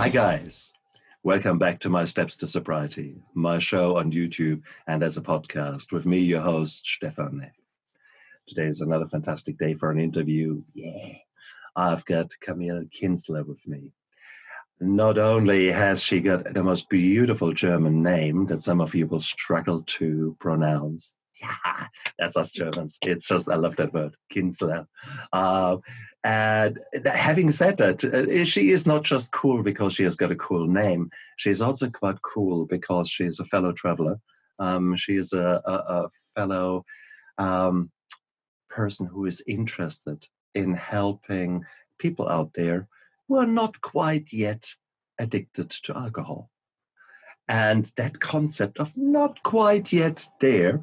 Hi guys, welcome back to My Steps to Sobriety, my show on YouTube and as a podcast with me, your host, Stefan Neff. Today is another fantastic day for an interview. Yeah, I've got Camille Kinsler with me. Not only has she got the most beautiful German name that some of you will struggle to pronounce. Yeah, that's us Germans. It's just, I love that word, Kinsler. And having said that, she is not just cool because she has got a cool name. She's also quite cool because she's a fellow traveler. She is a fellow person who is interested in helping people out there who are not quite yet addicted to alcohol. And that concept of not quite yet there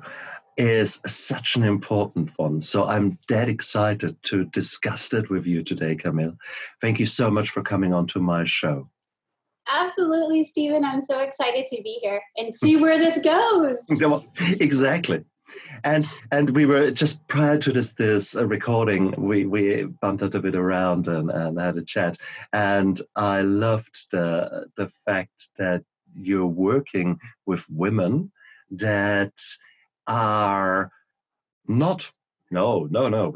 is such an important one. So I'm dead excited to discuss that with you today, Camille. Thank you so much for coming on to my show. Absolutely, Stephen. I'm so excited to be here and see where this goes. Exactly. And we were just prior to this recording, we bantered a bit around and had a chat. And I loved the fact that you're working with women that are not, no,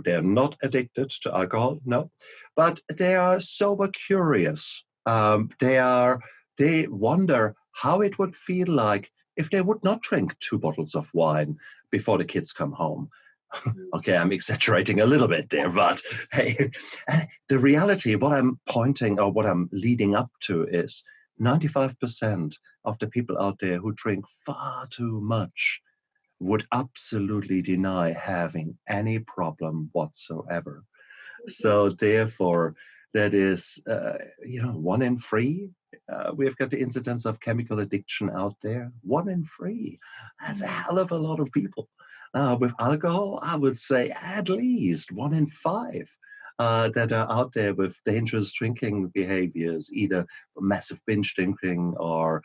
they're not addicted to alcohol, no, but they are sober curious. They wonder how it would feel like if they would not drink 2 bottles of wine before the kids come home. Okay, I'm exaggerating a little bit there, but hey, the reality, what I'm pointing or what I'm leading up to is 95% of the people out there who drink far too much would absolutely deny having any problem whatsoever. So therefore, that is, 1 in 3. We've got the incidence of chemical addiction out there. 1 in 3. That's a hell of a lot of people. With alcohol, I would say at least 1 in 5 that are out there with dangerous drinking behaviors, either massive binge drinking or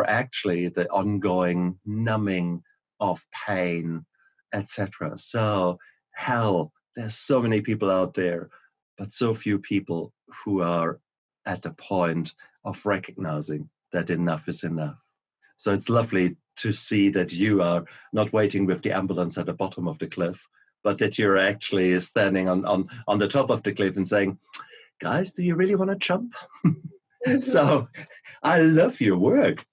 actually the ongoing numbing of pain, etc. So, hell, there's so many people out there, but so few people who are at the point of recognizing that enough is enough. So it's lovely to see that you are not waiting with the ambulance at the bottom of the cliff, but that you're actually standing on the top of the cliff and saying, guys, do you really want to jump? So I love your work.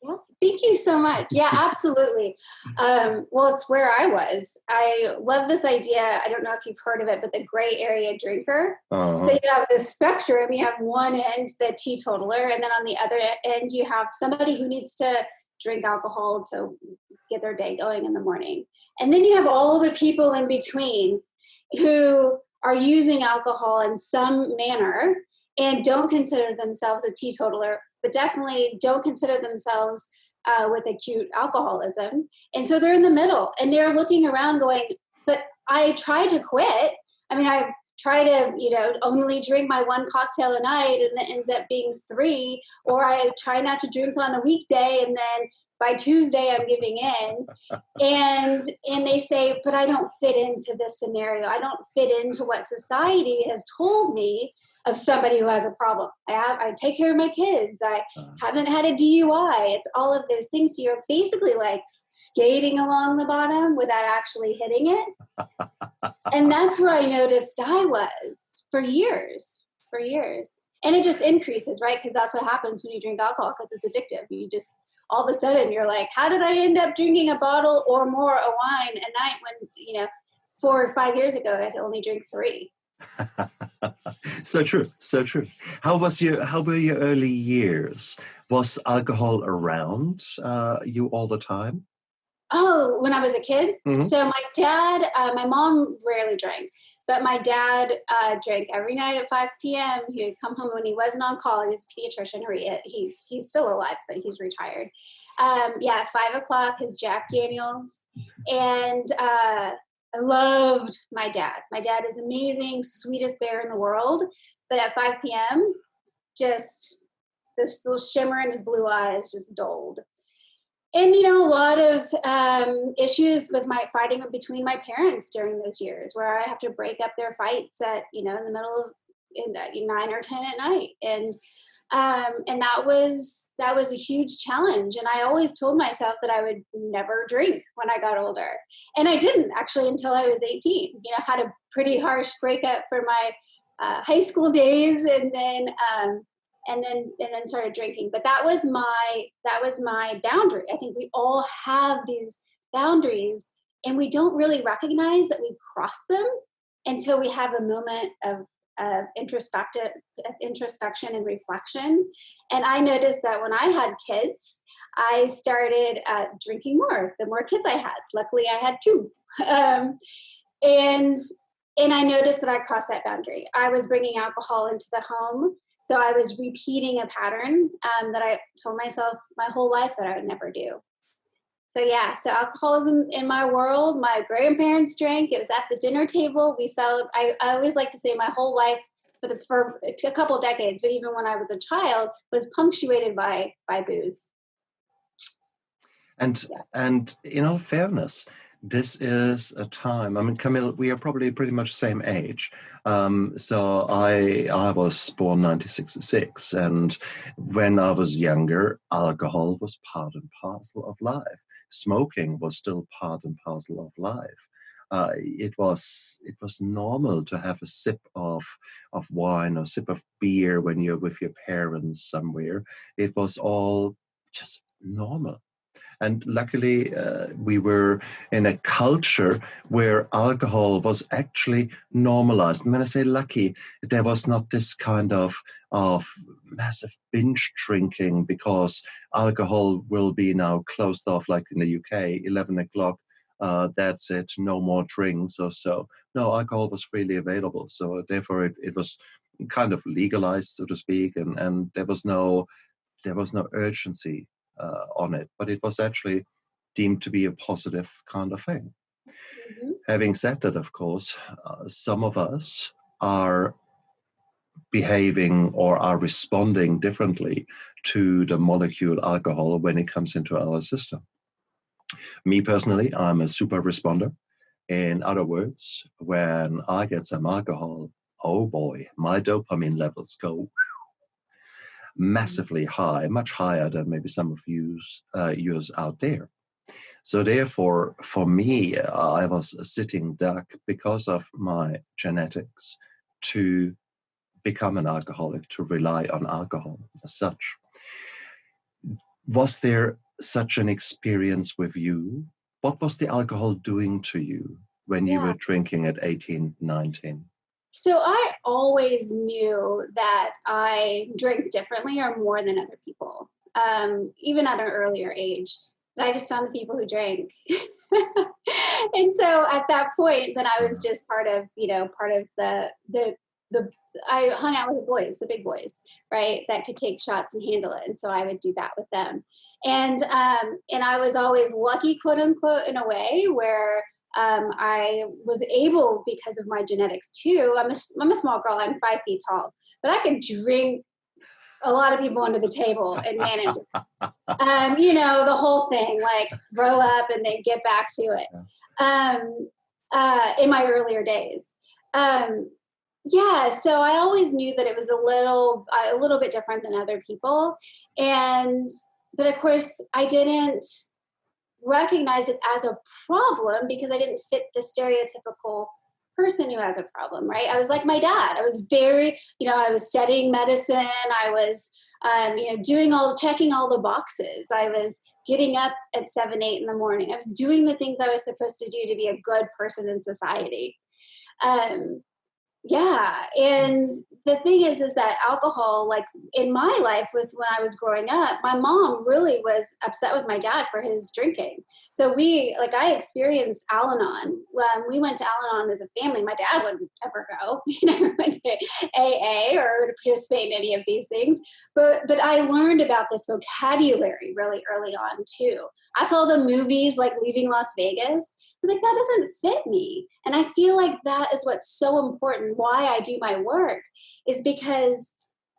Well, thank you so much. Yeah, absolutely. Well, it's where I was. I love this idea. I don't know if you've heard of it, but the gray area drinker. Uh-huh. So you have this spectrum. You have one end, the teetotaler, and then on the other end, you have somebody who needs to drink alcohol to get their day going in the morning. And then you have all the people in between who are using alcohol in some manner and don't consider themselves a teetotaler, but definitely don't consider themselves with acute alcoholism. And so they're in the middle and they're looking around going, but I try to quit. I mean, I try to, only drink my 1 cocktail a night and it ends up being 3, or I try not to drink on a weekday and then by Tuesday I'm giving in. And they say, but I don't fit into this scenario. I don't fit into what society has told me of somebody who has a problem. I take care of my kids. I haven't had a DUI. It's all of those things. So you're basically like skating along the bottom without actually hitting it. And that's where I noticed I was for years. And it just increases, right? Because that's what happens when you drink alcohol, because it's addictive. You just, all of a sudden you're like, how did I end up drinking a bottle or more of wine a night when, 4 or 5 years ago, I could only drink 3. So true. How were your early years? Was alcohol around you all the time? Oh, when I was a kid? Mm-hmm. So my dad, my mom rarely drank, but my dad drank every night at 5 p.m. He would come home when he wasn't on call. He was a pediatrician. He's still alive, but he's retired. At 5 o'clock, his Jack Daniels. And I loved my dad. My dad is amazing, sweetest bear in the world. But at 5 p.m., just this little shimmer in his blue eyes just dulled. And, a lot of issues with my fighting between my parents during those years where I have to break up their fights at, in the middle of 9 or 10 at night. And And that was a huge challenge. And I always told myself that I would never drink when I got older. And I didn't actually until I was 18. You know, had a pretty harsh breakup for my high school days, and then started drinking. But that was my boundary. I think we all have these boundaries, and we don't really recognize that we cross them until we have a moment of introspection and reflection. And I noticed that when I had kids, I started drinking more the more kids I had. Luckily, I had two. And I noticed that I crossed that boundary. I was bringing alcohol into the home. So I was repeating a pattern that I told myself my whole life that I would never do. So yeah, so alcoholism in my world, my grandparents drank. It was at the dinner table. I always like to say my whole life for a couple of decades, but even when I was a child, was punctuated by booze. And in all fairness, this is a time, I mean, Camille, we are probably pretty much the same age. So I was born 1966, and when I was younger, alcohol was part and parcel of life. Smoking was still part and parcel of life. It was normal to have a sip of wine or sip of beer when you're with your parents somewhere. It was all just normal. And luckily, we were in a culture where alcohol was actually normalized. And when I say lucky, there was not this kind of massive binge drinking because alcohol will be now closed off, like in the UK, 11 o'clock. That's it, no more drinks or so. No, alcohol was freely available. So therefore, it was kind of legalized, so to speak, and there was no urgency on it, but it was actually deemed to be a positive kind of thing. Mm-hmm. Having said that, of course, some of us are behaving or are responding differently to the molecule alcohol when it comes into our system. Me personally, I'm a super responder. In other words, when I get some alcohol, oh boy, my dopamine levels go massively high, much higher than maybe some of yours out there. So therefore, for me, I was a sitting duck because of my genetics to become an alcoholic, to rely on alcohol as such. Was there such an experience with you? What was the alcohol doing to you when you were drinking at 18, 19? So I always knew that I drank differently or more than other people, even at an earlier age. But I just found the people who drank. And so at that point, then I was just part of the I hung out with the boys, the big boys, right, that could take shots and handle it. And so I would do that with them. And I was always lucky, quote unquote, in a way where I was able, because of my genetics too. I'm a small girl. I'm 5 feet tall, but I could drink a lot of people under the table and manage it. The whole thing, like throw up and then get back to it. In my earlier days. So I always knew that it was a little bit different than other people. But of course I didn't recognize it as a problem because I didn't fit the stereotypical person who has a problem, right? I was like my dad. I was very, I was studying medicine. I was, checking all the boxes. I was getting up at 7, 8 in the morning. I was doing the things I was supposed to do to be a good person in society. And the thing is that alcohol, like in my life when I was growing up, my mom really was upset with my dad for his drinking. So I experienced Al-Anon. We went to Al-Anon as a family. My dad wouldn't ever go. He never went to AA or participate in any of these things. But I learned about this vocabulary really early on too. I saw the movies like Leaving Las Vegas. I was like, that doesn't fit me. And I feel like that is what's so important. Why I do my work is because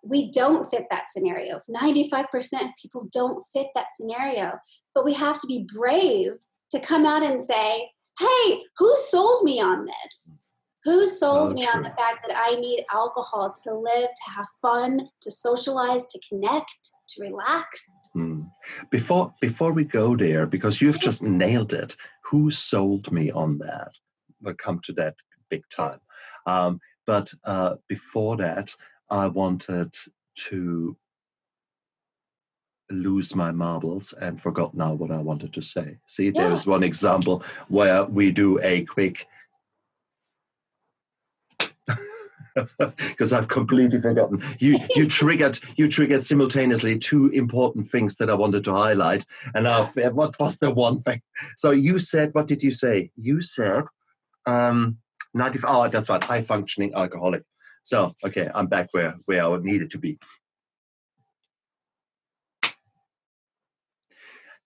we don't fit that scenario. 95% of people don't fit that scenario. But we have to be brave to come out and say, hey, who sold me on this? Who sold me true. on the fact that I need alcohol to live, to have fun, to socialize, to connect, to relax? Before we go there, because you've just nailed it, who sold me on that? We'll come to that big time. But before that, I wanted to lose my marbles and forgot now what I wanted to say. See, there's one example where we do a quick, because I've completely forgotten. You triggered simultaneously two important things that I wanted to highlight. And what was the one thing? So you said, what did you say? You said 95. Oh, that's right, high functioning alcoholic. So okay, I'm back where I needed to be.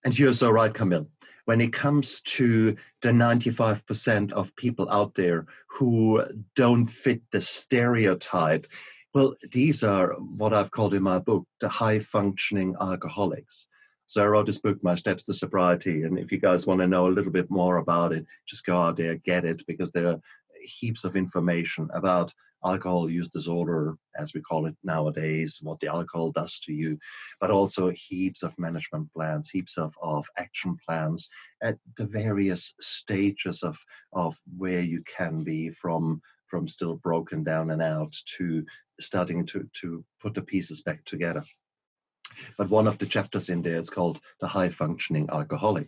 And you're so right, Camille. When it comes to the 95% of people out there who don't fit the stereotype, well, these are what I've called in my book, the high-functioning alcoholics. So I wrote this book, My Steps to Sobriety, and if you guys want to know a little bit more about it, just go out there, get it, because there are heaps of information about alcohol use disorder, as we call it nowadays, what the alcohol does to you, but also heaps of management plans, heaps of action plans at the various stages of where you can be from still broken down and out to starting to put the pieces back together. But one of the chapters in there is called The High Functioning Alcoholic.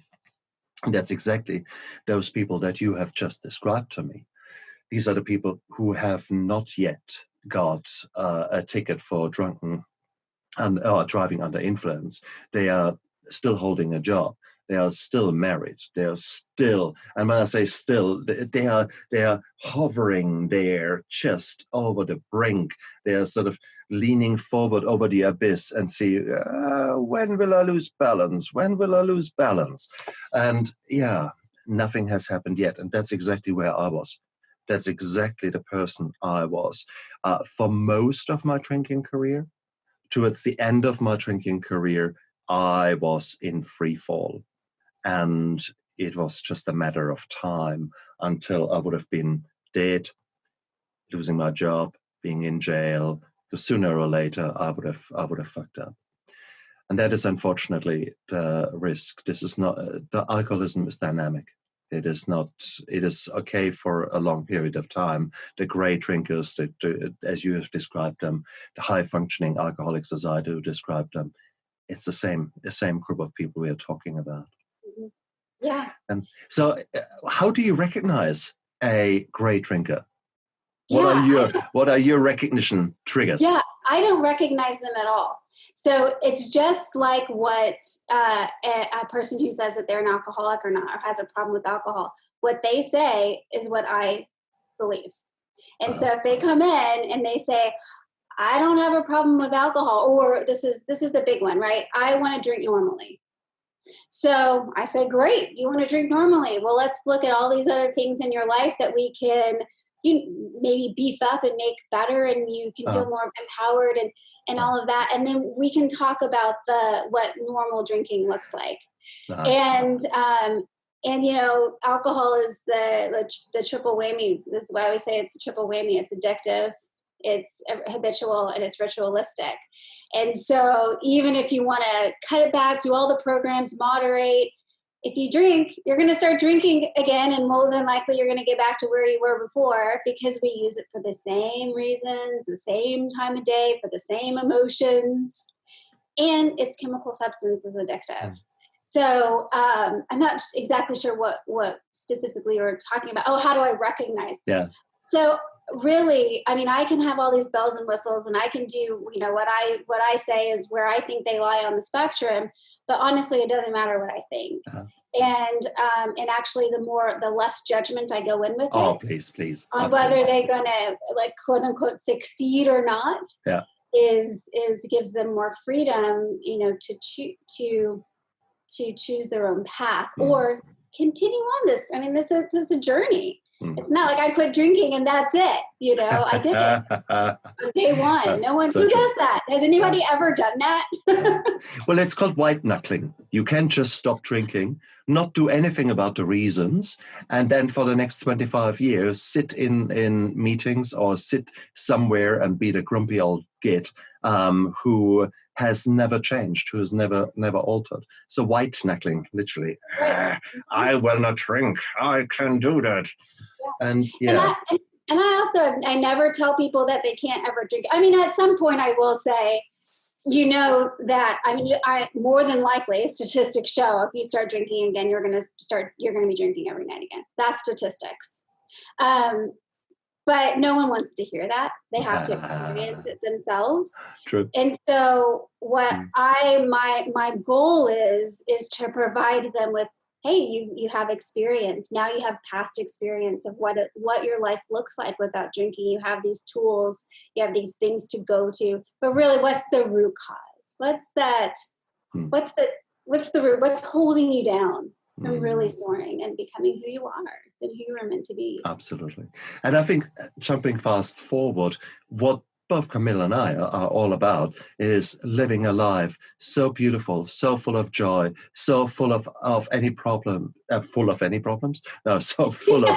And that's exactly those people that you have just described to me. These are the people who have not yet got a ticket for drunken and driving under influence. They are still holding a job. They are still married. They are still, and when I say still, they are hovering there just over the brink. They are sort of leaning forward over the abyss and see, when will I lose balance? When will I lose balance? And nothing has happened yet. And that's exactly where I was. That's exactly the person I was. For most of my drinking career, towards the end of my drinking career, I was in free fall. And it was just a matter of time until I would have been dead, losing my job, being in jail, because sooner or later I would have fucked up. And that is unfortunately the risk. This is not, the alcoholism is dynamic. It is not, it is okay for a long period of time. The great drinkers, as you have described them, the high functioning alcoholics as I do describe them, it's the same group of people we are talking about. Mm-hmm. Yeah. And so how do you recognize a great drinker? What are your recognition triggers? Yeah, I don't recognize them at all. So it's just like what a person who says that they're an alcoholic or has a problem with alcohol, what they say is what I believe. And so if they come in and they say, I don't have a problem with alcohol, or this is the big one, right? I want to drink normally. So I say, great, you want to drink normally. Well, let's look at all these other things in your life that we can maybe beef up and make better, and you can feel more empowered and all of that. And then we can talk about what normal drinking looks like. Nice. And alcohol is the triple whammy. This is why I always say it's a triple whammy. It's addictive, it's habitual, and it's ritualistic. And so even if you want to cut it back, do all the programs, moderate, if you drink, you're going to start drinking again, and more than likely you're going to get back to where you were before, because we use it for the same reasons, the same time of day, for the same emotions, and its chemical substance is addictive. So I'm not exactly sure what specifically you're talking about. Oh, how do I recognize? Yeah. So really, I mean, I can have all these bells and whistles, and I can do, what I say is where I think they lie on the spectrum. But honestly, it doesn't matter what I think. And actually, the less judgment I go in with please. On Absolutely. whether they're going to, like, quote unquote succeed or not. Yeah. Is gives them more freedom, to choose their own path or continue on this. I mean, it's a journey. It's not like I quit drinking and that's it. I did it on day one. No one who does that. Has anybody ever done that? Well, it's called white knuckling. You can just stop drinking, not do anything about the reasons, and then for the next 25 years, sit in meetings or sit somewhere and be the grumpy old git who has never changed, who has never altered. So white knuckling, literally. I will not drink. I can do that. Yeah. And yeah. And I also, I never tell people that they can't ever drink. I mean, at some point I will say, you know that, I mean, more than likely statistics show if you start drinking again, you're going to be drinking every night again. That's statistics. But no one wants to hear that. They have to experience it themselves. True. And so what my goal is to provide them with, hey, you have experience. Now you have past experience of what your life looks like without drinking. You have these tools, you have these things to go to. But really, what's the root cause? What's that? What's the root? What's holding you down from really soaring and becoming who you are and who you were meant to be? Absolutely. And I think jumping fast forward, what both Camille and I are all about is living a life so beautiful, so full of joy, so full of any problem, full of any problems? No, so full of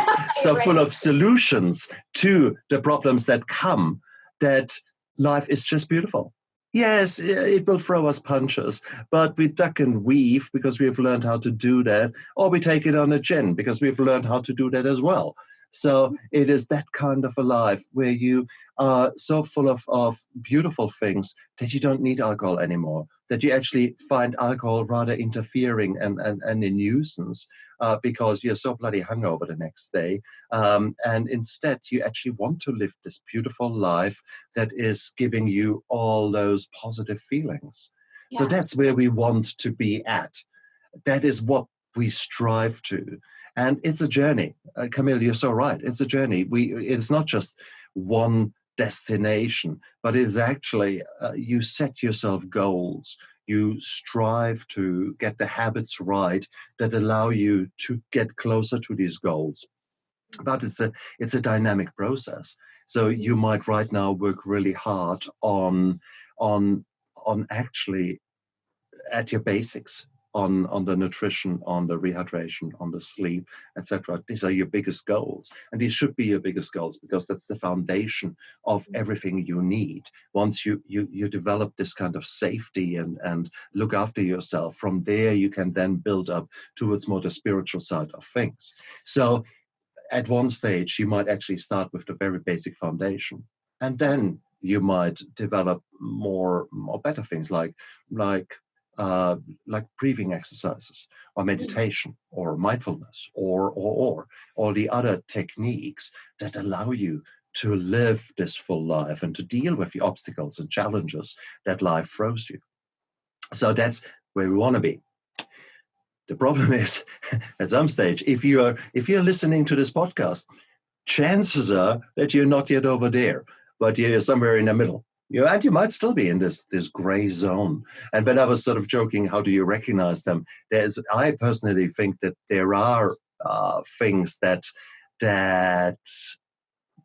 full of solutions to the problems that come, that life is just beautiful. Yes, it will throw us punches, but we duck and weave because we've learned how to do that, or we take it on the chin because we've learned how to do that as well. So it is that kind of a life where you are so full of beautiful things that you don't need alcohol anymore, that you actually find alcohol rather interfering and a nuisance because you're so bloody hungover the next day. And instead, you actually want to live this beautiful life that is giving you all those positive feelings. Yeah. So that's where we want to be at. That is what we strive to. And it's a journey. Camille, you're so right. It's a journey. It's not just one destination, but it's actually, you set yourself goals. You strive to get the habits right that allow you to get closer to these goals. But it's a dynamic process. So you might right now work really hard on actually at your basics. On the nutrition, on the rehydration, on the sleep, etc. These are your biggest goals. And these should be your biggest goals because that's the foundation of everything you need. Once you develop this kind of safety and look after yourself, from there you can then build up towards more the spiritual side of things. So at one stage, you might actually start with the very basic foundation. And then you might develop more better things like breathing exercises or meditation or mindfulness or the other techniques that allow you to live this full life and to deal with the obstacles and challenges that life throws you. So that's where we want to be. The problem is, at some stage, if you're listening to this podcast, chances are that you're not yet over there, but you're somewhere in the middle. And you might still be in this gray zone. And when I was sort of joking, how do you recognize them? I personally think that there are things that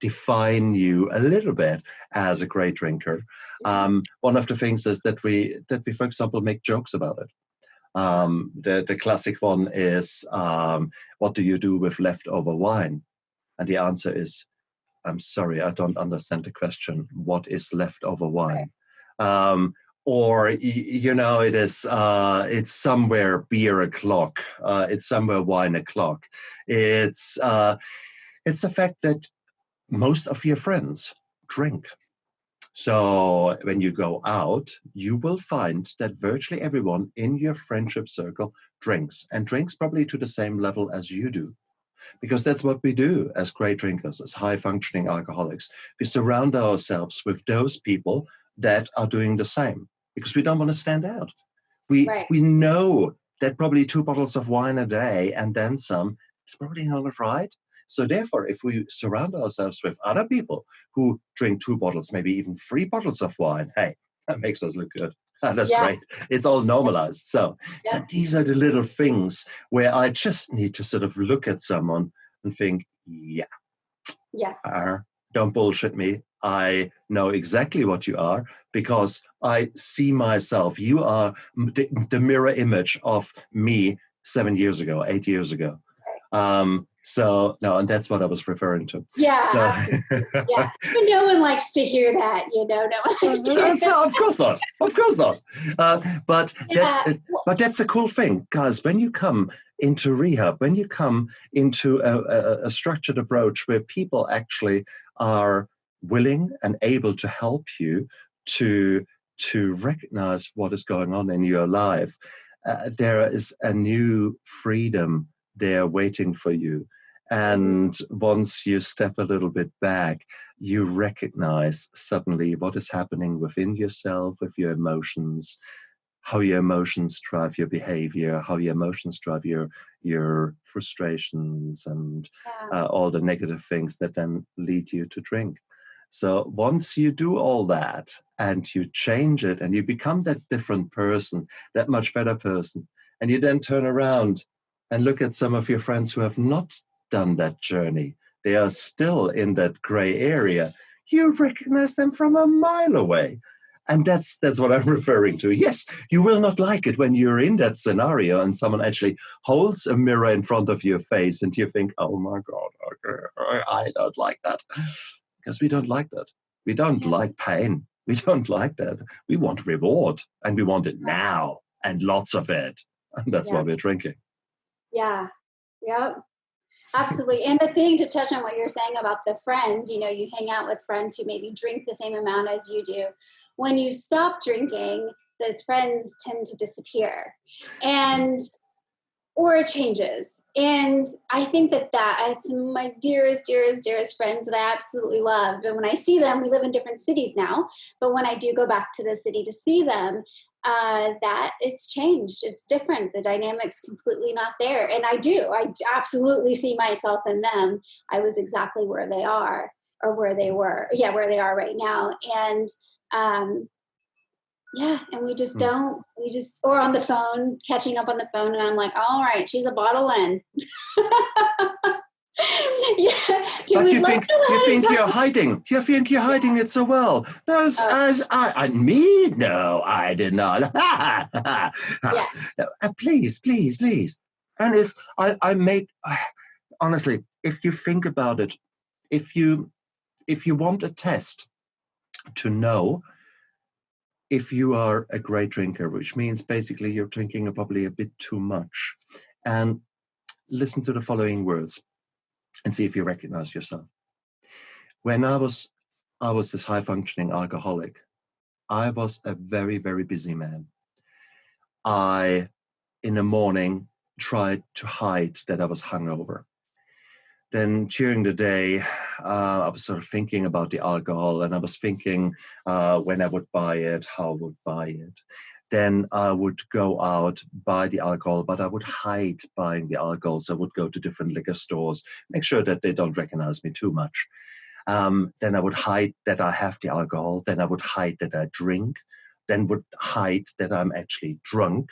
define you a little bit as a great drinker. One of the things is that we, for example, make jokes about it. The classic one is, what do you do with leftover wine? And the answer is, I'm sorry, I don't understand the question. What is leftover wine? Right. Or it is. It's somewhere beer o'clock. It's somewhere wine o'clock. It's the fact that most of your friends drink. So when you go out, you will find that virtually everyone in your friendship circle drinks, and drinks probably to the same level as you do. Because that's what we do as great drinkers, as high-functioning alcoholics. We surround ourselves with those people that are doing the same because we don't want to stand out. We know that probably 2 bottles of wine a day and then some is probably not right. So therefore, if we surround ourselves with other people who drink 2 bottles, maybe even 3 bottles of wine, hey, that makes us look good. That's great. It's all normalized. So these are the little things where I just need to sort of look at someone and think, don't bullshit me. I know exactly what you are because I see myself. You are the mirror image of me 7 years ago, 8 years ago. So no, and that's what I was referring to. Yeah, So, absolutely. Yeah, but no one likes to hear that. No one likes to hear so, of course not. Of course not. But yeah. that's the cool thing, guys. When you come into rehab, when you come into a structured approach where people actually are willing and able to help you to recognize what is going on in your life, there is a new freedom there waiting for you. And once you step a little bit back, you recognize suddenly what is happening within yourself, with your emotions, how your emotions drive your behavior, how your emotions drive your frustrations, and all the negative things that then lead you to drink. So once you do all that and you change it and you become that different person, that much better person, and you then turn around and look at some of your friends who have not done that journey, they are still in that gray area, you recognize them from a mile away. And that's what I'm referring to. Yes, you will not like it when you're in that scenario and someone actually holds a mirror in front of your face and you think, oh my God, okay, I don't like that. Because we don't like that. We don't like pain. We don't like that. We want reward and we want it now and lots of it. And that's why we're drinking. Yeah. Yep. Absolutely. And the thing, to touch on what you're saying about the friends, you hang out with friends who maybe drink the same amount as you do. When you stop drinking, those friends tend to disappear or it changes. And I think that it's my dearest, dearest, dearest friends that I absolutely love. And when I see them, we live in different cities now, but when I do go back to the city to see them, that it's changed. It's different. The dynamic's completely not there. And I absolutely see myself in them. I was exactly where they are or where they were. Yeah, where they are right now. And and we just or on the phone, catching up on the phone, and I'm like, all right, she's a bottle in. But you think you're hiding. You think you're hiding it so well. No, no, I did not. Please. And I make, honestly, if you think about it, if you want a test to know if you are a great drinker, which means basically you're drinking probably a bit too much, and listen to the following words and see if you recognize yourself. When I was this high-functioning alcoholic, I was a very, very busy man. I, in the morning, tried to hide that I was hungover. Then during the day, I was sort of thinking about the alcohol, and I was thinking when I would buy it, how I would buy it. Then I would go out, buy the alcohol, but I would hide buying the alcohol. So I would go to different liquor stores, make sure that they don't recognize me too much. Then I would hide that I have the alcohol. Then I would hide that I drink. Then would hide that I'm actually drunk.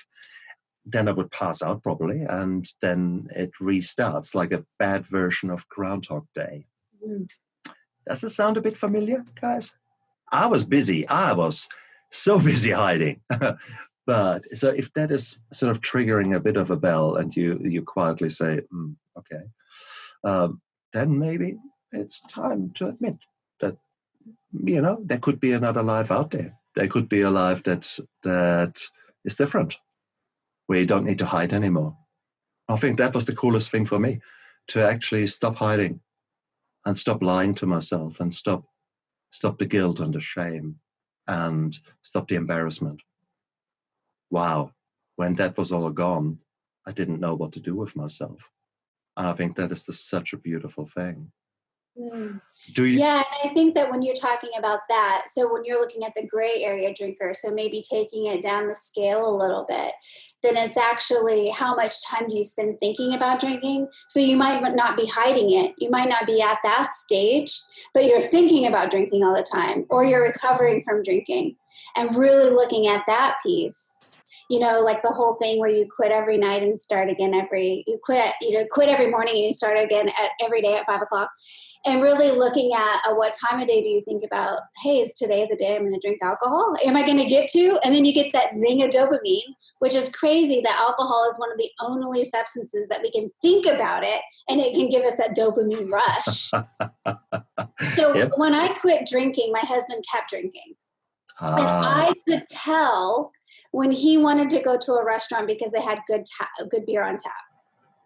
Then I would pass out probably, and then it restarts like a bad version of Groundhog Day. Does it sound a bit familiar, guys? I was busy. I was so busy hiding. But so if that is sort of triggering a bit of a bell and you quietly say, okay, then maybe it's time to admit that, there could be another life out there. There could be a life that is different, where you don't need to hide anymore. I think that was the coolest thing for me, to actually stop hiding and stop lying to myself and stop the guilt and the shame and stop the embarrassment. Wow. When that was all gone, I didn't know what to do with myself. And I think that is such a beautiful thing. Do you? Yeah, and I think that when you're talking about that, so when you're looking at the gray area drinker, so maybe taking it down the scale a little bit, then it's actually how much time do you spend thinking about drinking? So you might not be hiding it. You might not be at that stage, but you're thinking about drinking all the time, or you're recovering from drinking and really looking at that piece. like the whole thing where you quit every night and start again quit every morning and you start again every day at 5:00. And really looking at what time of day do you think about, hey, is today the day I'm going to drink alcohol? Am I going to get to? And then you get that zing of dopamine, which is crazy that alcohol is one of the only substances that we can think about it and it can give us that dopamine rush. So Yep. when I quit drinking, my husband kept drinking. And I could tell when he wanted to go to a restaurant because they had good beer on tap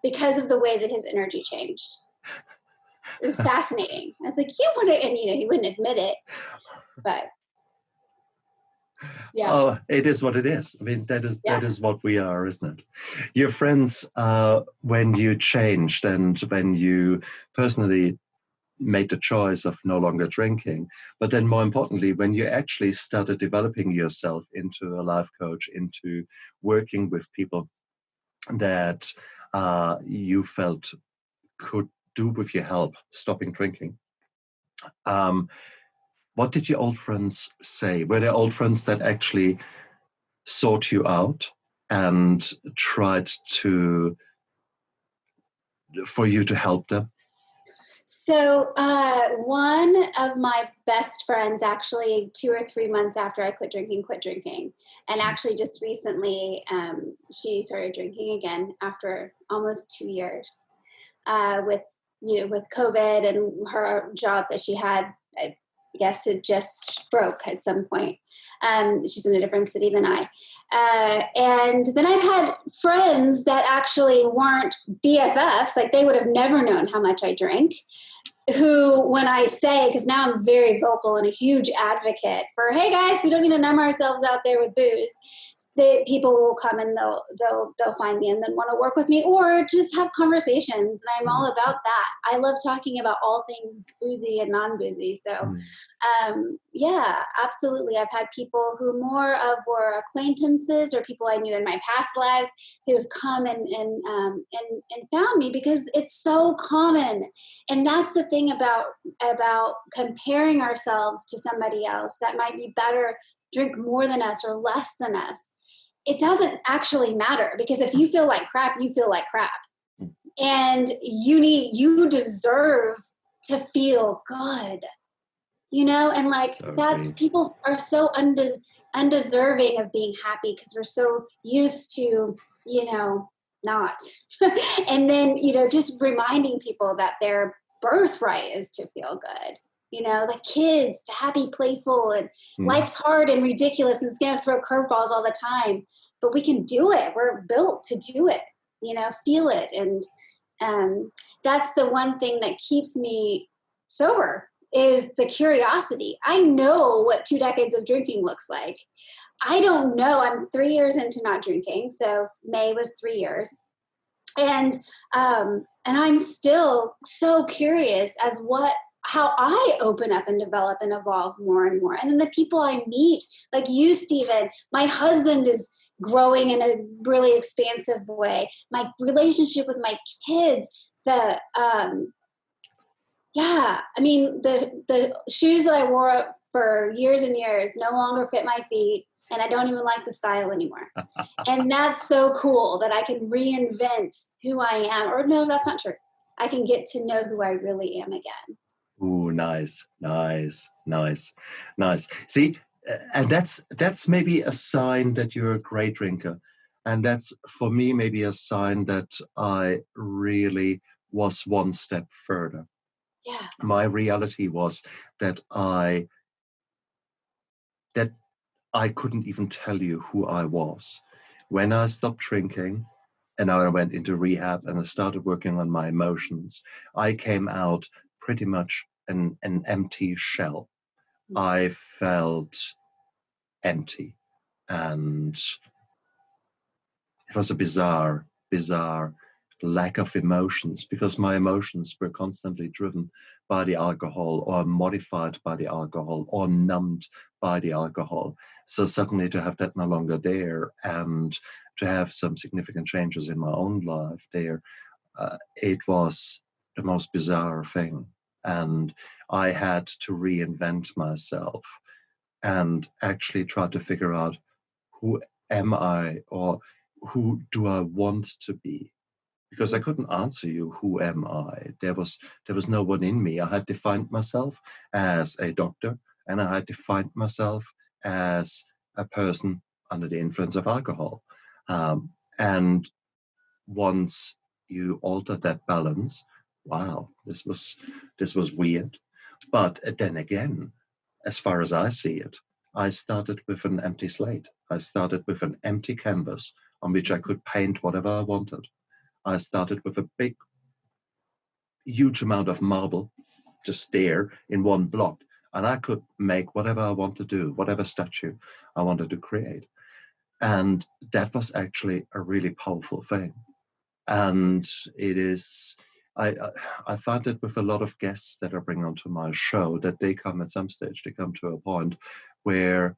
because of the way that his energy changed. It was fascinating. I was like, you want to, and he wouldn't admit it, but yeah. Oh, it is what it is. I mean, that is what we are, isn't it? Your friends, when you changed and when you personally made the choice of no longer drinking, but then more importantly, when you actually started developing yourself into a life coach, into working with people that you felt could do with your help stopping drinking. What did your old friends say? Were there old friends that actually sought you out and tried for you to help them? So one of my best friends, actually 2 or 3 months after I quit drinking. And actually just recently, she started drinking again after almost 2 years with COVID and her job that she had, I guess it just broke at some point. She's in a different city than I. And then I've had friends that actually weren't BFFs, like they would have never known how much I drank, who, when I say, because now I'm very vocal and a huge advocate for, hey guys, we don't need to numb ourselves out there with booze. People will come and they'll find me and then want to work with me or just have conversations. And I'm all about that. I love talking about all things boozy and non-boozy. So yeah, absolutely. I've had people who more of were acquaintances or people I knew in my past lives who have come and found me because it's so common. And that's the thing about comparing ourselves to somebody else that might be better, drink more than us or less than us. It doesn't actually matter because if you feel like crap, you feel like crap. And you deserve to feel good, and like so that's people are so undeserving of being happy because we're so used to, not. And then, just reminding people that their birthright is to feel good. Like kids, happy, playful, and life's hard and ridiculous and it's going to throw curveballs all the time, but we can do it. We're built to do it, feel it. And that's the one thing that keeps me sober is the curiosity. I know what 2 decades of drinking looks like. I don't know. I'm 3 years into not drinking. So May was 3 years. And I'm still so curious as how I open up and develop and evolve more and more. And then the people I meet, like you, Stephen, my husband is growing in a really expansive way. My relationship with my kids, the shoes that I wore for years and years no longer fit my feet. And I don't even like the style anymore. And that's so cool that I can reinvent who I am. Or no, that's not true. I can get to know who I really am again. Ooh, nice. See, and that's maybe a sign that you're a great drinker. And that's, for me, maybe a sign that I really was one step further. Yeah. My reality was that I couldn't even tell you who I was. When I stopped drinking and I went into rehab and I started working on my emotions, I came out pretty much an empty shell. I felt empty, and it was a bizarre lack of emotions because my emotions were constantly driven by the alcohol or modified by the alcohol or numbed by the alcohol. So suddenly to have that no longer there and to have some significant changes in my own life there, it was the most bizarre thing. And I had to reinvent myself and actually try to figure out who am I, or who do I want to be? Because I couldn't answer you, who am I? There was no one in me. I had defined myself as a doctor, and I had defined myself as a person under the influence of alcohol. And once you altered that balance, wow, this was weird. But then again, as far as I see it, I started with an empty slate. I started with an empty canvas on which I could paint whatever I wanted. I started with a big, huge amount of marble just there in one block, and I could make whatever I want to do, whatever statue I wanted to create. And that was actually a really powerful thing. And it is, I find it with a lot of guests that I bring onto my show, that they come at some stage, they come to a point where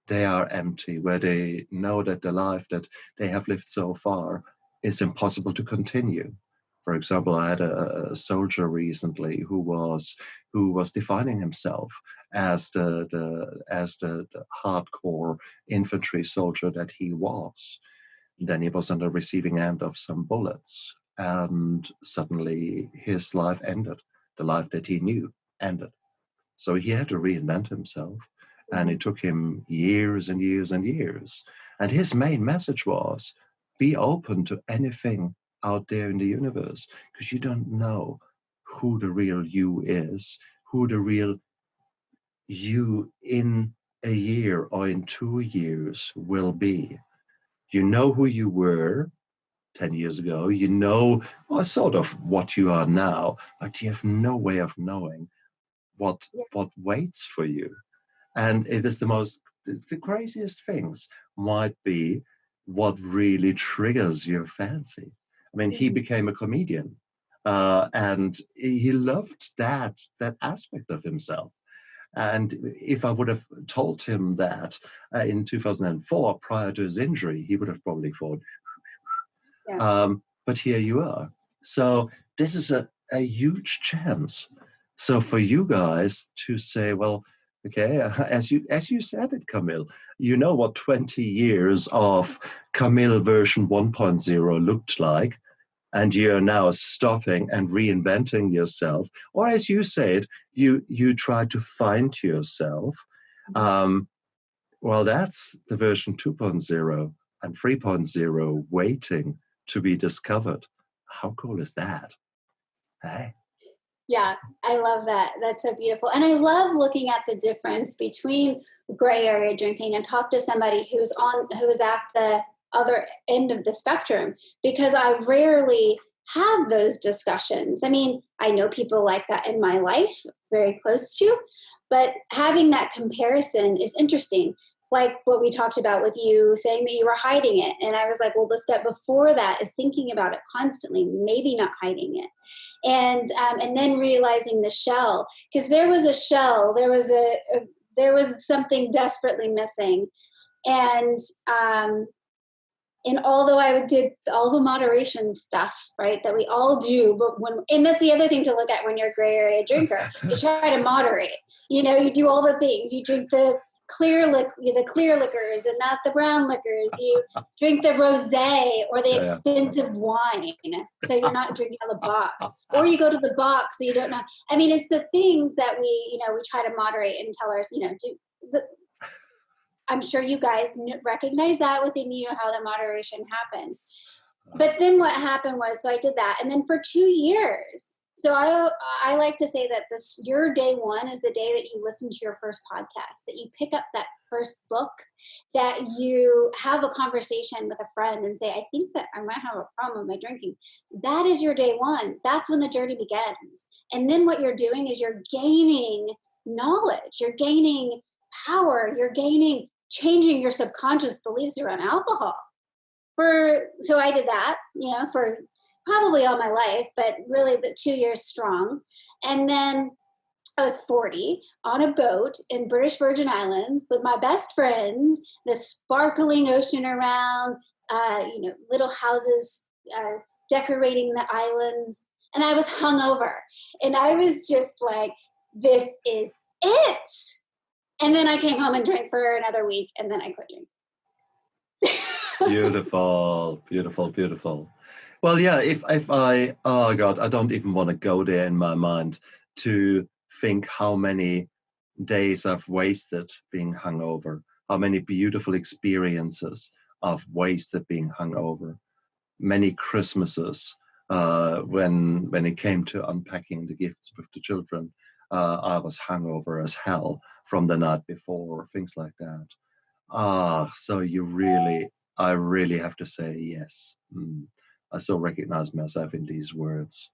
they are empty, where they know that the life that they have lived so far is impossible to continue. For example, I had a soldier recently who was defining himself as the hardcore infantry soldier that he was. Then he was on the receiving end of some bullets, and suddenly his life ended. The life that he knew ended. So he had to reinvent himself, and it took him years and years and years. And his main message was, be open to anything out there in the universe, because you don't know who the real you is, who the real you in a year or in 2 years will be. You know who you were 10 years ago, you know, or sort of what you are now, but you have no way of knowing what waits for you. And it is the craziest things might be what really triggers your fancy. I mean, he became a comedian, and he loved that aspect of himself. And if I would have told him that in 2004, prior to his injury, he would have probably thought, but here you are. So this is a huge chance. So for you guys to say, well, okay, as you said it, Camille, you know what 20 years of Camille version 1.0 looked like, and you're now stopping and reinventing yourself. Or as you said, you try to find yourself. Well, that's the version 2.0 and 3.0 waiting to be discovered. How cool is that? Hey? Yeah, I love that. That's so beautiful. And I love looking at the difference between gray area drinking and talk to somebody who is at the other end of the spectrum, because I rarely have those discussions. I mean, I know people like that in my life, very close to, but having that comparison is interesting. Like what we talked about with you saying that you were hiding it. And I was like, well, the step before that is thinking about it constantly, maybe not hiding it. And then realizing the shell, because there was a shell, there was something desperately missing. And although I did all the moderation stuff, right, that we all do, and that's the other thing to look at when you're a gray area drinker, you try to moderate, you do all the things, you drink the clear liquors and not the brown liquors. You drink the rosé or the expensive wine, so you're not drinking out of the box. Or you go to the box, so you don't know. I mean, it's the things that we try to moderate and tell us, I'm sure you guys recognize that within you, how the moderation happened. But then what happened was, so I did that, and then for 2 years. So I like to say that your day one is the day that you listen to your first podcast, that you pick up that first book, that you have a conversation with a friend and say, I think that I might have a problem with my drinking. That is your day one. That's when the journey begins. And then what you're doing is you're gaining knowledge, you're gaining power, you're changing your subconscious beliefs around alcohol. So I did that, for probably all my life, but really the 2 years strong. And then I was 40 on a boat in British Virgin Islands with my best friends, the sparkling ocean around, little houses decorating the islands. And I was hungover. And I was just like, this is it. And then I came home and drank for another week, and then I quit drinking. Beautiful, beautiful, beautiful. Well, yeah, if I, oh God, I don't even want to go there in my mind to think how many days I've wasted being hungover, how many beautiful experiences I've wasted being hungover, many Christmases when it came to unpacking the gifts with the children, I was hungover as hell from the night before, things like that. So I really have to say yes. I still recognize myself in these words.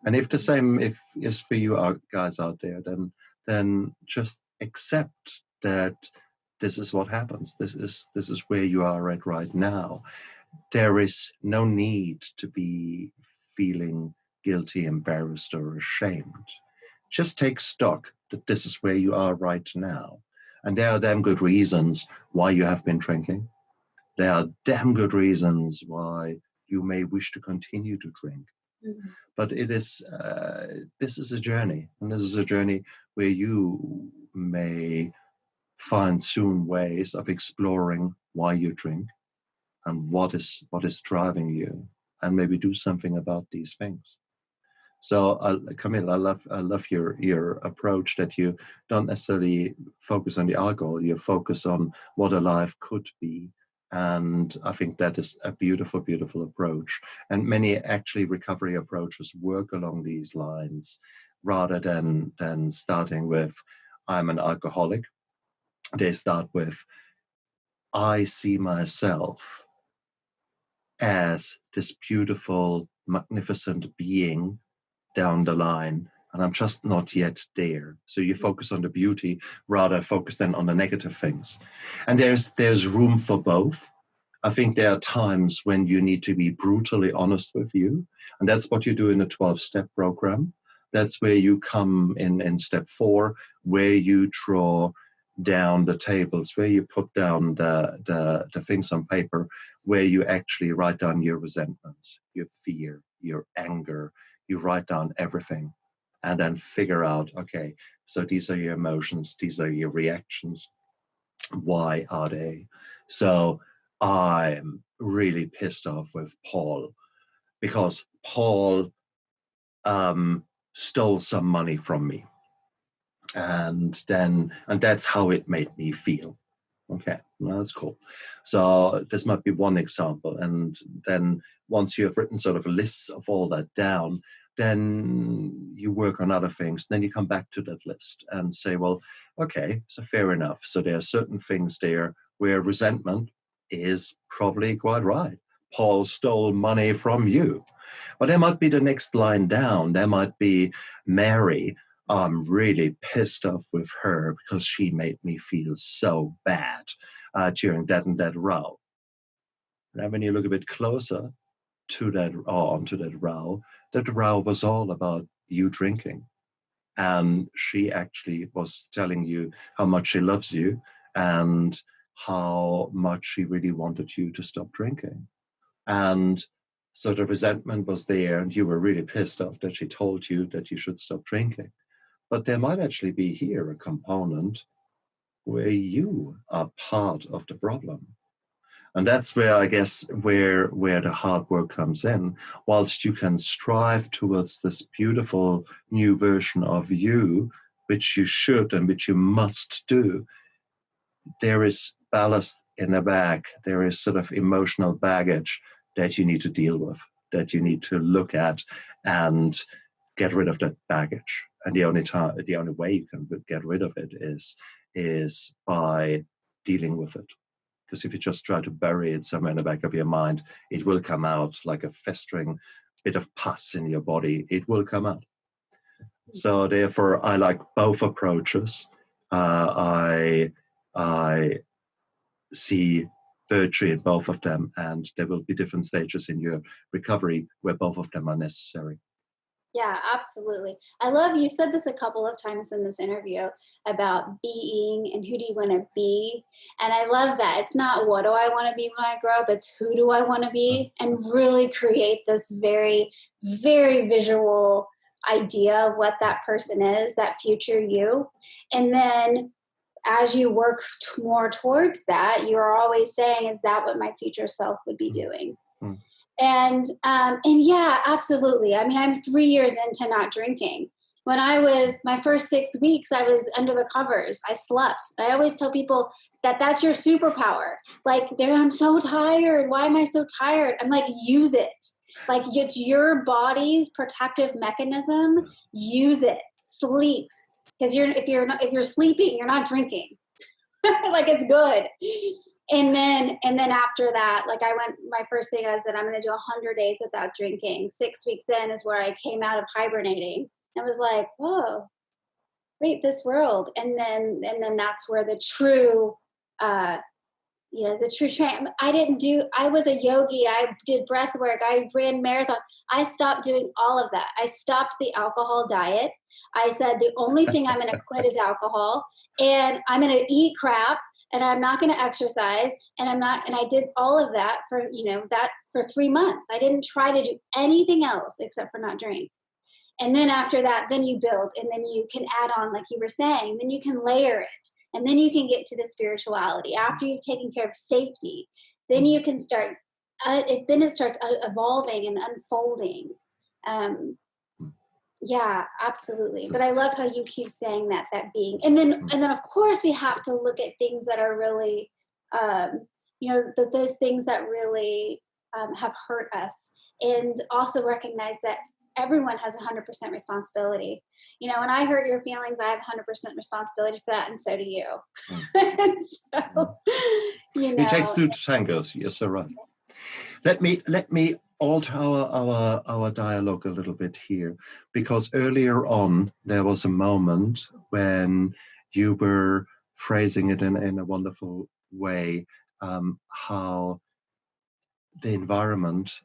And if the same if is for you guys out there, then just accept that this is what happens. This is where you are at right now. There is no need to be feeling guilty, embarrassed, or ashamed. Just take stock that this is where you are right now. And there are damn good reasons why you have been drinking. There are damn good reasons why you may wish to continue to drink. Mm-hmm. But this is a journey, and this is a journey where you may find soon ways of exploring why you drink and what is driving you, and maybe do something about these things. So, Camille, I love your approach that you don't necessarily focus on the alcohol, you focus on what a life could be. And I think that is a beautiful, beautiful approach. And many actually recovery approaches work along these lines rather than starting with, I'm an alcoholic. They start with, I see myself as this beautiful, magnificent being down the line, and I'm just not yet there. So you focus on the beauty, rather focus then on the negative things. And there's room for both. I think there are times when you need to be brutally honest with you, and that's what you do in a 12-step program. That's where you come in step 4, where you draw down the tables, where you put down the things on paper, where you actually write down your resentments, your fear, your anger. You write down everything and then figure out, okay, so these are your emotions, these are your reactions. Why are they? So I'm really pissed off with Paul because Paul stole some money from me. And that's how it made me feel. Okay, well, that's cool. So this might be one example. And then once you have written sort of a list of all that down, then you work on other things. Then you come back to that list and say, well, okay, so fair enough. So there are certain things there where resentment is probably quite right. Paul stole money from you. But there might be the next line down. There might be Mary. I'm really pissed off with her because she made me feel so bad during that and that row. And when you look a bit closer to that, or onto that row was all about you drinking. And she actually was telling you how much she loves you and how much she really wanted you to stop drinking. And so the resentment was there, and you were really pissed off that she told you that you should stop drinking. But there might actually be here a component where you are part of the problem. And that's where, I guess, where the hard work comes in. Whilst you can strive towards this beautiful new version of you, which you should and which you must do, there is ballast in the back. There is sort of emotional baggage that you need to deal with, that you need to look at and get rid of that baggage. And the only way you can get rid of it is by dealing with it. Because if you just try to bury it somewhere in the back of your mind, it will come out like a festering bit of pus in your body. It will come out. So therefore, I like both approaches. I see virtue in both of them, and there will be different stages in your recovery where both of them are necessary. Yeah, absolutely. I love, you said this a couple of times in this interview about being and who do you want to be. And I love that. It's not what do I want to be when I grow up, it's who do I want to be, and really create this very, very visual idea of what that person is, that future you. And then as you work more towards that, you're always saying, is that what my future self would be doing? Mm. And yeah, absolutely. I mean, I'm 3 years into not drinking. When I was my first 6 weeks, I was under the covers. I slept. I always tell people that that's your superpower. Like, I'm so tired. Why am I so tired? I'm like, use it. Like, it's your body's protective mechanism. Use it. Sleep. Because if you're sleeping, you're not drinking. Like, it's good. And then after that, like, my first thing I said, I'm going to do 100 days without drinking. 6 weeks in is where I came out of hibernating. I was like, whoa, wait, this world. And then that's where the true, I was a yogi. I did breath work. I ran marathon. I stopped doing all of that. I stopped the alcohol diet. I said, the only thing I'm going to quit is alcohol, and I'm going to eat crap, and I'm not going to exercise, and I did all of that for 3 months. I didn't try to do anything else except for not drink. And then after that, then you build, and then you can add on, like you were saying, then you can layer it, and then you can get to the spirituality. After you've taken care of safety, then you can start, then it starts evolving and unfolding. Yeah, absolutely. But I love how you keep saying that being, and then of course we have to look at things that are really, those things that really have hurt us, and also recognize that everyone has 100% responsibility. When I hurt your feelings, I have 100% responsibility for that, and so do you. So, It takes two to tango. Yes, so right. Let me alter our dialogue a little bit here, because earlier on there was a moment when you were phrasing it in a wonderful way, how the environment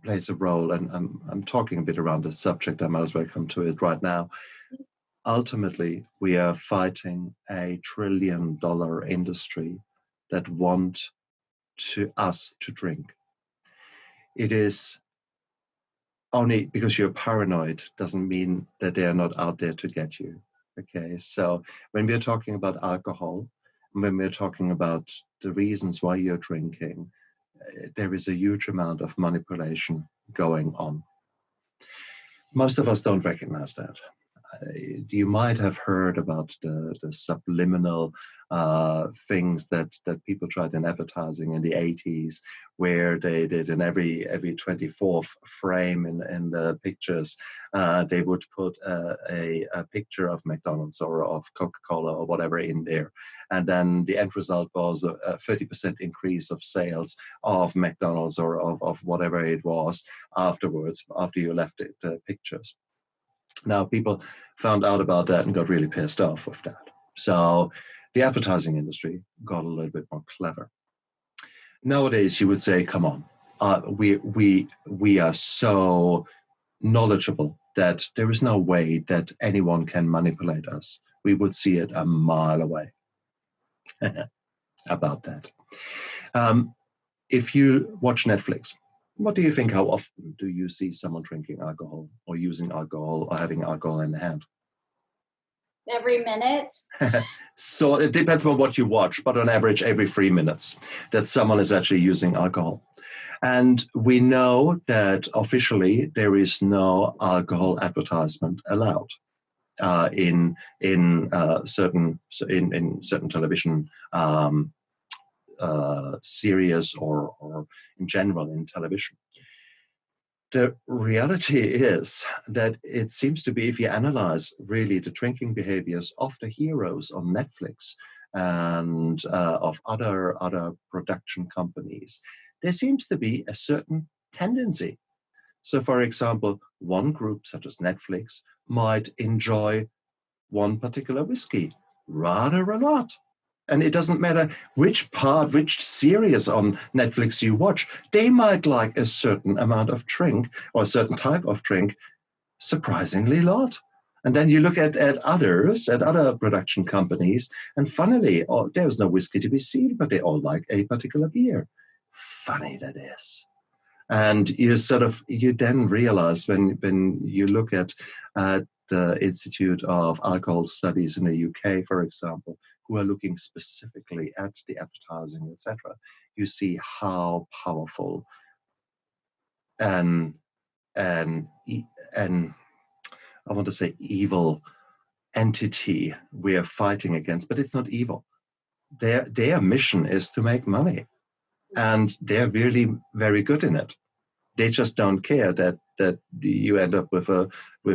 plays a role, and I'm talking a bit around the subject. I might as well come to it right now. Ultimately, we are fighting a $1 trillion industry that want us to drink. It is only because you're paranoid doesn't mean that they are not out there to get you. Okay, so when we're talking about alcohol, when we're talking about the reasons why you're drinking, there is a huge amount of manipulation going on. Most of us don't recognize that. You might have heard about the subliminal things that people tried in advertising in the 80s, where they did in every 24th frame in the pictures, they would put a picture of McDonald's or of Coca-Cola or whatever in there. And then the end result was a 30% increase of sales of McDonald's or of whatever it was afterwards, after you left the pictures. Now, people found out about that and got really pissed off with that. So the advertising industry got a little bit more clever. Nowadays, you would say, come on, we are so knowledgeable that there is no way that anyone can manipulate us. We would see it a mile away about that. If you watch Netflix, what do you think? How often do you see someone drinking alcohol or using alcohol or having alcohol in the hand? Every minute. So it depends on what you watch, but on average, every 3 minutes that someone is actually using alcohol. And we know that officially there is no alcohol advertisement allowed in certain television series or in general in television. The reality is that it seems to be, if you analyze really the drinking behaviors of the heroes on Netflix and of other production companies, there seems to be a certain tendency. So, for example, one group such as Netflix might enjoy one particular whiskey rather a lot. And it doesn't matter which series on Netflix you watch, they might like a certain amount of drink or a certain type of drink surprisingly a lot. And then you look at other production companies, and funnily, there's no whiskey to be seen, but they all like a particular beer. Funny that is. And you then realize when you look at the Institute of Alcohol Studies in the UK, for example, who are looking specifically at the advertising, etc., you see how powerful and I want to say evil entity we are fighting against, but it's not evil. Their mission is to make money, and they're really very good in it. They just don't care that you end up with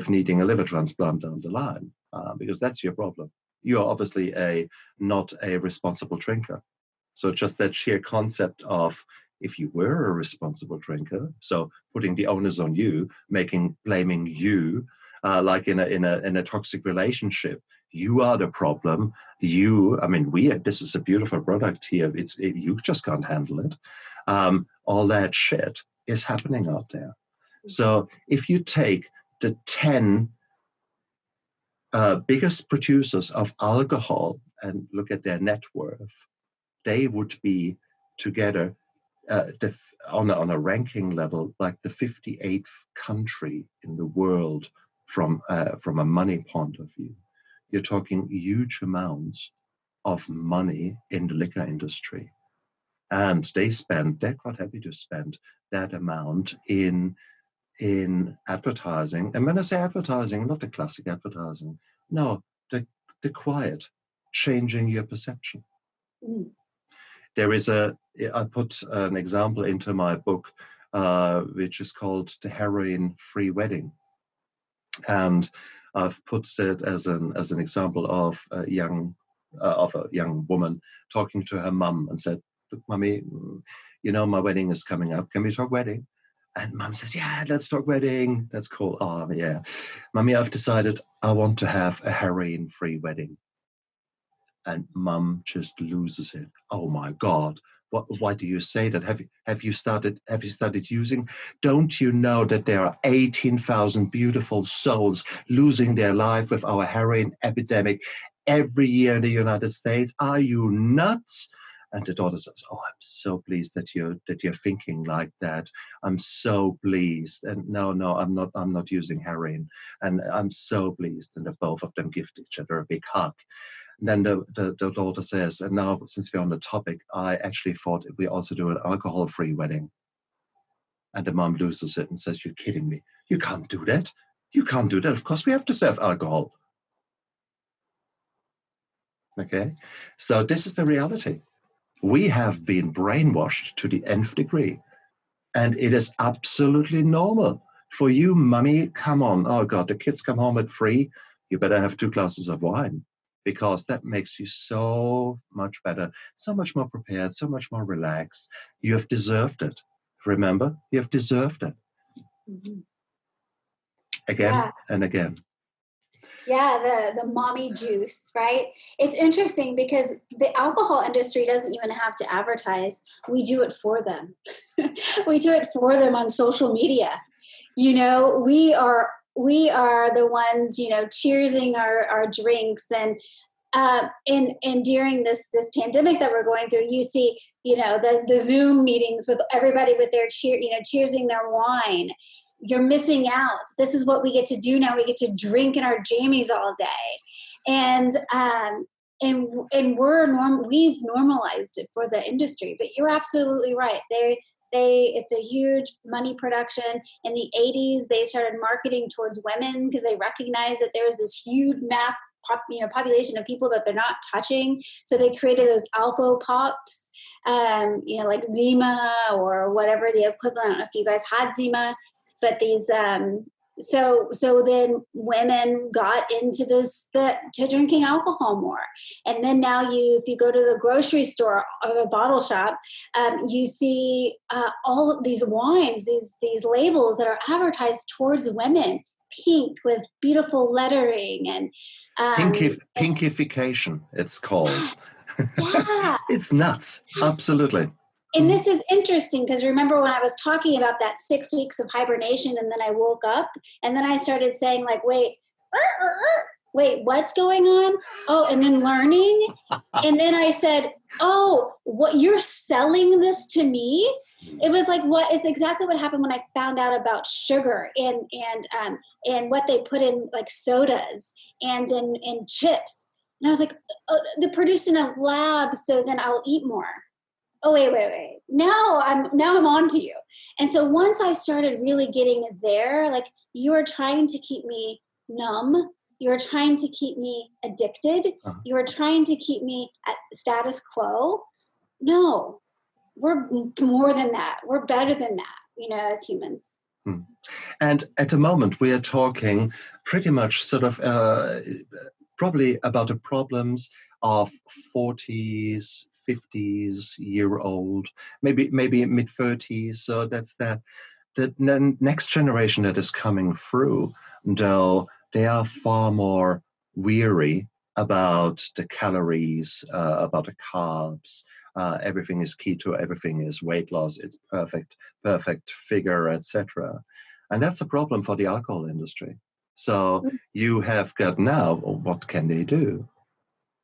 needing a liver transplant down the line, because that's your problem. You are obviously not a responsible drinker. So just that sheer concept of, if you were a responsible drinker, so putting the onus on you, blaming you, like in a toxic relationship, you are the problem. This is a beautiful product here. You just can't handle it. All that shit is happening out there. So if you take the 10 biggest producers of alcohol and look at their net worth, they would be together on a ranking level like the 58th country in the world from a money point of view. You're talking huge amounts of money in the liquor industry. And they're quite happy to spend that amount in advertising. And when I say advertising, not the classic advertising, no, the quiet, changing your perception. Mm. I put an example into my book, which is called The Heroin-Free Wedding. And I've put it as an example of a young woman talking to her mum and said, "Look, Mummy, my wedding is coming up. Can we talk wedding?" And Mum says, "Yeah, let's talk wedding. That's cool. Oh, yeah. Mummy, I've decided I want to have a heroin-free wedding." And Mum just loses it. "Oh my God. Why do you say that? Have you started using? Don't you know that there are 18,000 beautiful souls losing their life with our heroin epidemic every year in the United States? Are you nuts?" And the daughter says, "Oh, I'm so pleased that you're thinking like that. I'm so pleased." And no, I'm not using heroin. And I'm so pleased. And the both of them give each other a big hug. And then the daughter says, "And now, since we're on the topic, I actually thought we also do an alcohol-free wedding." And the mom loses it and says, "You're kidding me. You can't do that. You can't do that. Of course we have to serve alcohol." Okay? So this is the reality. We have been brainwashed to the nth degree. And it is absolutely normal. For you, Mummy, come on. Oh God, the kids come home at 3. You better have 2 glasses of wine, because that makes you so much better, so much more prepared, so much more relaxed. You have deserved it. Remember, you have deserved it. Mm-hmm. Again and again. Yeah, the mommy juice, right? It's interesting because the alcohol industry doesn't even have to advertise. We do it for them. We do it for them on social media. We are the ones, cheersing our drinks, and during this pandemic that we're going through, you see, the Zoom meetings with everybody with their cheersing their wine. You're missing out. This is what we get to do now. We get to drink in our jammies all day, and we've normalized it for the industry. But you're absolutely right. It's a huge money production. In the 80s, they started marketing towards women because they recognized that there was this huge mass population of people that they're not touching. So they created those alco pops, like Zima or whatever the equivalent. I don't know if you guys had Zima. But these, so then women got into to drinking alcohol more. And then now if you go to the grocery store or a bottle shop, you see all of these wines, these labels that are advertised towards women, pink with beautiful lettering and pinkification, it's called. Yeah. It's nuts. Absolutely. And this is interesting because remember when I was talking about that 6 weeks of hibernation, and then I woke up and then I started saying like, wait, what's going on? Oh, and then learning. And then I said, oh, what, you're selling this to me? It was like it's exactly what happened when I found out about sugar and what they put in like sodas and in chips. And I was like, oh, they're produced in a lab, so then I'll eat more. Oh, wait. Now I'm on to you. And so once I started really getting there, like, you are trying to keep me numb. You are trying to keep me addicted. You are trying to keep me at status quo. No, we're more than that. We're better than that, as humans. And at the moment, we are talking pretty much sort of probably about the problems of 40s, 50s-year-old, maybe mid-30s. So that's that. The next generation that is coming through, though, they are far more weary about the calories, about the carbs. Everything is keto, everything is weight loss, it's perfect figure, etc. And that's a problem for the alcohol industry. So you have got now, what can they do?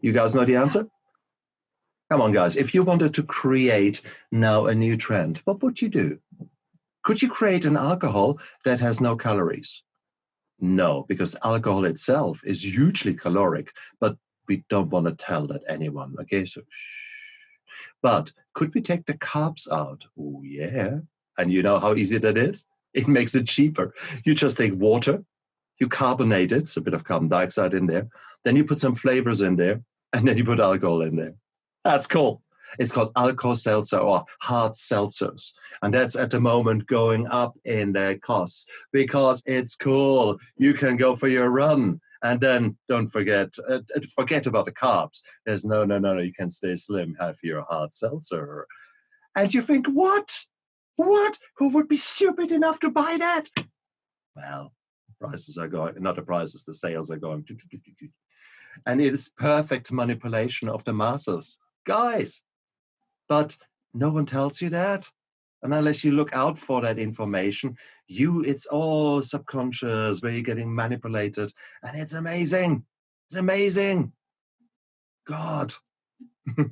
You guys know the answer? Come on, guys. If you wanted to create now a new trend, what would you do? Could you create an alcohol that has no calories? No, because alcohol itself is hugely caloric, but we don't want to tell that anyone. Okay, so shh. But could we take the carbs out? Oh, yeah. And you know how easy that is? It makes it cheaper. You just take water, you carbonate it, it's a bit of carbon dioxide in there, then you put some flavors in there, and then you put alcohol in there. That's cool. It's called Alka-Seltzer or hard seltzers. And that's at the moment going up in their costs because it's cool. You can go for your run. And then don't forget about the carbs. There's no, you can stay slim, have your hard seltzer. And you think, what? Who would be stupid enough to buy that? Well, prices are going, not the prices, the sales are going. And it is perfect manipulation of the masses. Guys, but no one tells you that. And unless you look out for that information, it's all subconscious where you're getting manipulated. And it's amazing. It's amazing. God.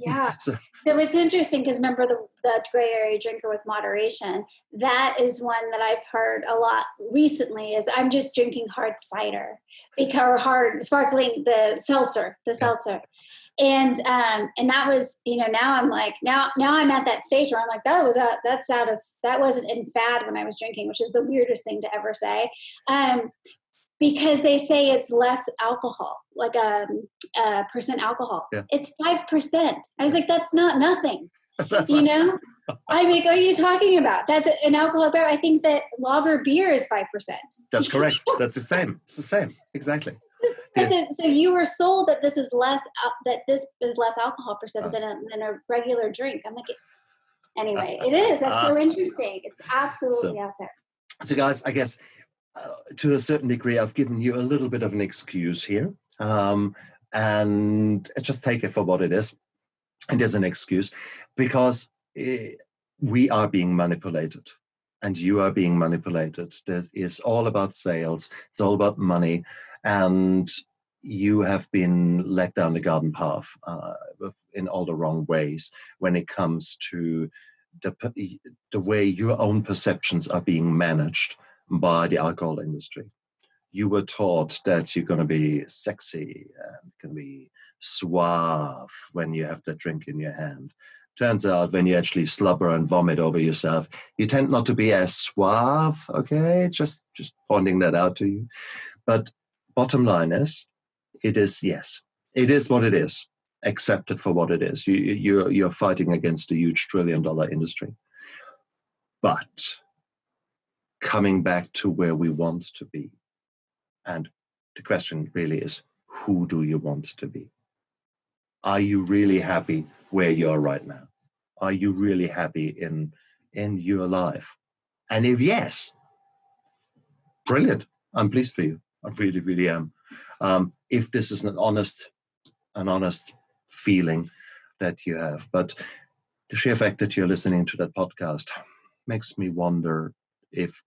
Yeah. So it's interesting because remember the gray area drinker with moderation, that is one that I've heard a lot recently is I'm just drinking hard cider because hard sparkling, the seltzer. And that was, now I'm like, now I'm at that stage where I'm like, that wasn't in fad when I was drinking, which is the weirdest thing to ever say. Because they say it's less alcohol, like percent alcohol. Yeah. It's 5%. I was like, that's not nothing. That's I'm like, what are you talking about? That's an alcohol beer. I think that lager beer is 5%. That's correct. That's the same. It's the same. Exactly. So you were sold that this is less alcohol percent than a regular drink. I'm like, anyway, it is. That's so interesting. It's absolutely out there. So guys, I guess to a certain degree, I've given you a little bit of an excuse here, and just take it for what it is. It is an excuse because we are being manipulated. And you are being manipulated. It's all about sales. It's all about money. And you have been led down the garden path in all the wrong ways when it comes to the way your own perceptions are being managed by the alcohol industry. You were taught that you're going to be sexy and can be suave when you have that drink in your hand. Turns out when you actually slubber and vomit over yourself, you tend not to be as suave, okay? Just pointing that out to you. But bottom line is, it is what it is. Accept it for what it is. You're fighting against a huge $1 trillion industry. But coming back to where we want to be, and the question really is, who do you want to be? Are you really happy where you are right now? Are you really happy in your life? And if yes, brilliant. I'm pleased for you. I really, really am. If this is an honest feeling that you have. But the sheer fact that you're listening to that podcast makes me wonder if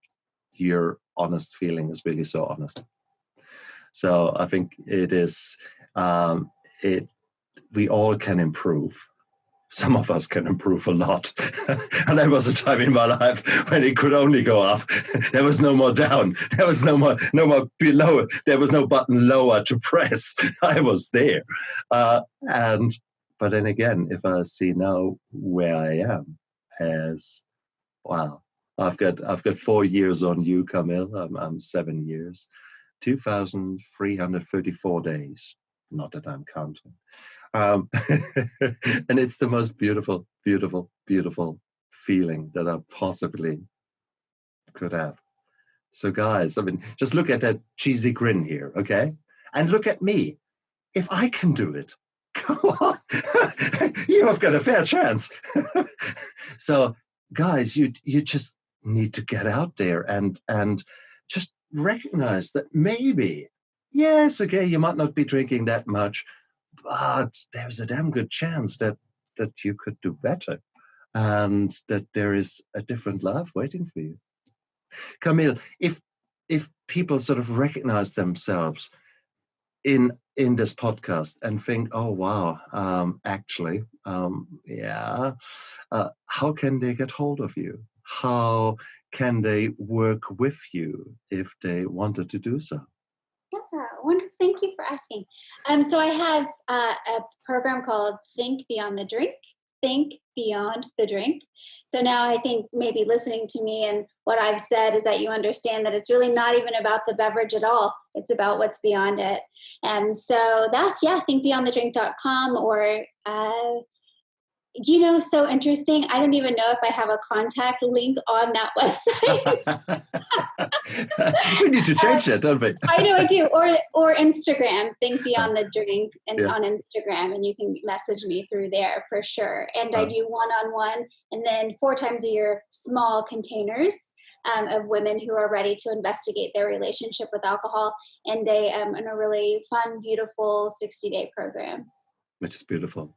your honest feeling is really so honest. So I think it is, we all can improve. Some of us can improve a lot. And there was a time in my life when it could only go up. There was no more down. There was no more below. There was no button lower to press. I was there. But then again, if I see now where I am as, wow, I've got 4 years on you, Camille. I'm 7 years, 2,334 days. Not that I'm counting. And it's the most beautiful, beautiful, beautiful feeling that I possibly could have. So guys, I mean, just look at that cheesy grin here, okay? And look at me. If I can do it, come on, you have got a fair chance. So guys, you just need to get out there and just recognize that maybe, yes, okay, you might not be drinking that much, but there's a damn good chance that you could do better and that there is a different life waiting for you. Camille, if people sort of recognize themselves in this podcast and think, oh, wow, how can they get hold of you? How can they work with you if they wanted to do so? Yeah, wonderful. Thank you for asking. So I have a program called Think Beyond the Drink. Think Beyond the Drink. So now I think maybe listening to me and what I've said is that you understand that it's really not even about the beverage at all. It's about what's beyond it. And so that's, thinkbeyondthedrink.com or so interesting. I don't even know if I have a contact link on that website. We need to change that, don't we? I know I do. Or Instagram, Think Beyond the Drink, and on Instagram, and you can message me through there for sure. And I do one-on-one, and then 4 times a year, small containers of women who are ready to investigate their relationship with alcohol, and they in a really fun, beautiful 60-day program. Which is beautiful.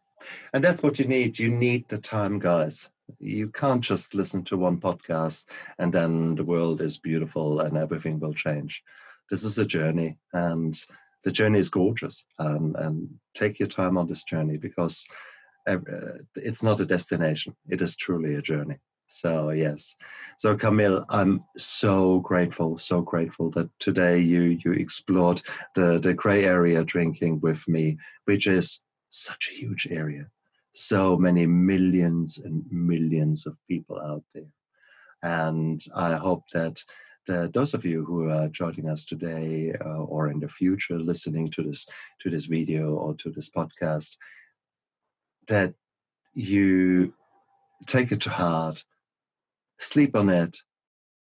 And that's what you need. You need the time, guys. You can't just listen to one podcast and then the world is beautiful and everything will change. This is a journey, and the journey is gorgeous. And take your time on this journey because it's not a destination. It is truly a journey. So, yes. So, Camille, I'm so grateful that today you explored the gray area drinking with me, which is such a huge area, so many millions and millions of people out there. And I hope that those of you who are joining us today or in the future listening to this video or to this podcast, that you take it to heart, sleep on it,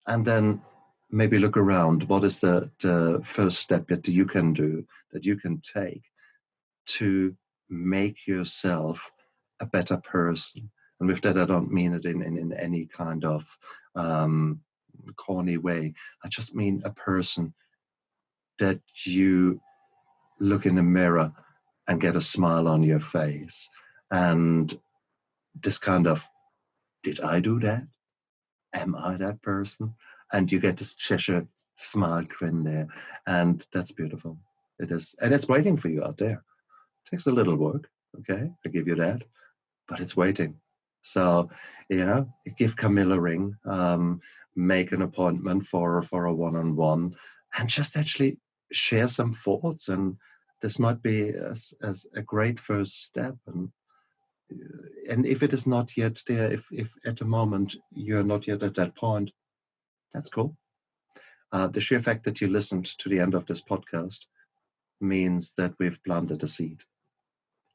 and then maybe look around. What is the first step that you can do, that you can take to make yourself a better person? And with that, I don't mean it in any kind of corny way. I just mean a person that you look in the mirror and get a smile on your face. And this kind of, did I do that? Am I that person? And you get this Cheshire smile grin there. And that's beautiful. It is. And it's waiting for you out there. Takes a little work, okay? I give you that, but it's waiting. So, give Camille a ring, make an appointment for a one-on-one, and just actually share some thoughts. And this might be as a great first step. And if it is not yet there, if at the moment you're not yet at that point, that's cool. The sheer fact that you listened to the end of this podcast means that we've planted a seed.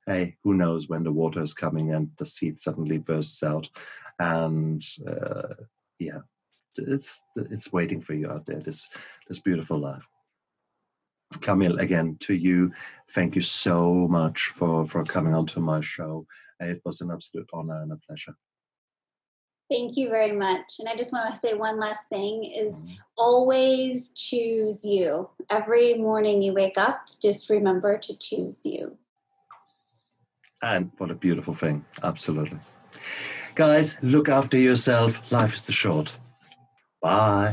Hey, who knows when the water is coming and the seed suddenly bursts out, and it's waiting for you out there. This beautiful life. Camille, again to you, thank you so much for coming onto my show. It was an absolute honor and a pleasure. Thank you very much. And I just want to say one last thing is always choose you. Every morning you wake up, just remember to choose you. And what a beautiful thing. Absolutely. Guys, look after yourself. Life is too short. Bye.